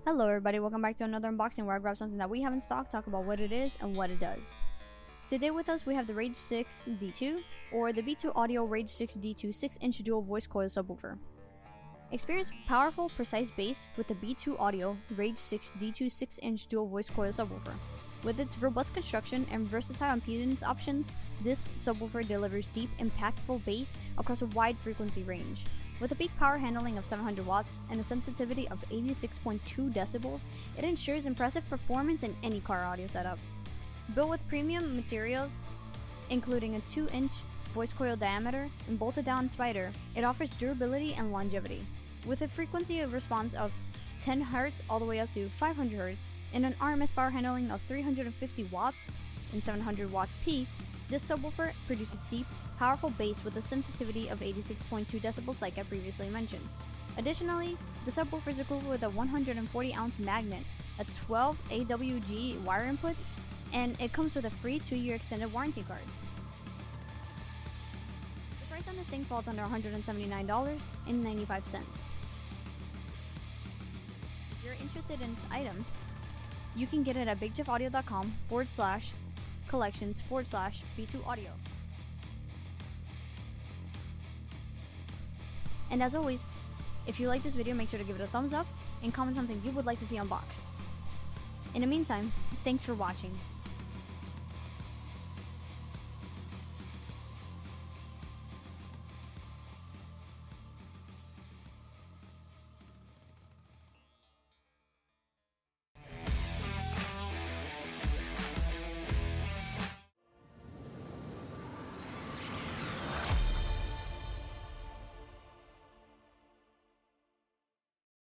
Hello everybody, welcome back to another unboxing where I grab something that we have in stock, talk about what it is and what it does. Today with us we have the RAGE6-D2, or the B2 Audio RAGE6-D2 6-inch dual voice coil subwoofer. Experience powerful, precise bass with the B2 Audio RAGE6-D2 6-inch dual voice coil subwoofer. With its robust construction and versatile impedance options, this subwoofer delivers deep, impactful bass across a wide frequency range. With a peak power handling of 700 watts and a sensitivity of 86.2 decibels, it ensures impressive performance in any car audio setup. Built with premium materials, including a 2-inch voice coil diameter and bolted down spider, it offers durability and longevity. With a frequency of response of 10 Hz all the way up to 500 Hz and an RMS power handling of 350 watts and 700 watts peak, this subwoofer produces deep, powerful bass with a sensitivity of 86.2 decibels like I previously mentioned. Additionally, the subwoofer is equipped with a 140 ounce magnet, a 12 AWG wire input, and it comes with a free 2-year extended warranty card. The price on this thing falls under $179.95. If you're interested in this item, you can get it at bigjeff.com/collections/B2 Audio. And as always, if you like this video, make sure to give it a thumbs up and comment something you would like to see unboxed. In the meantime, thanks for watching.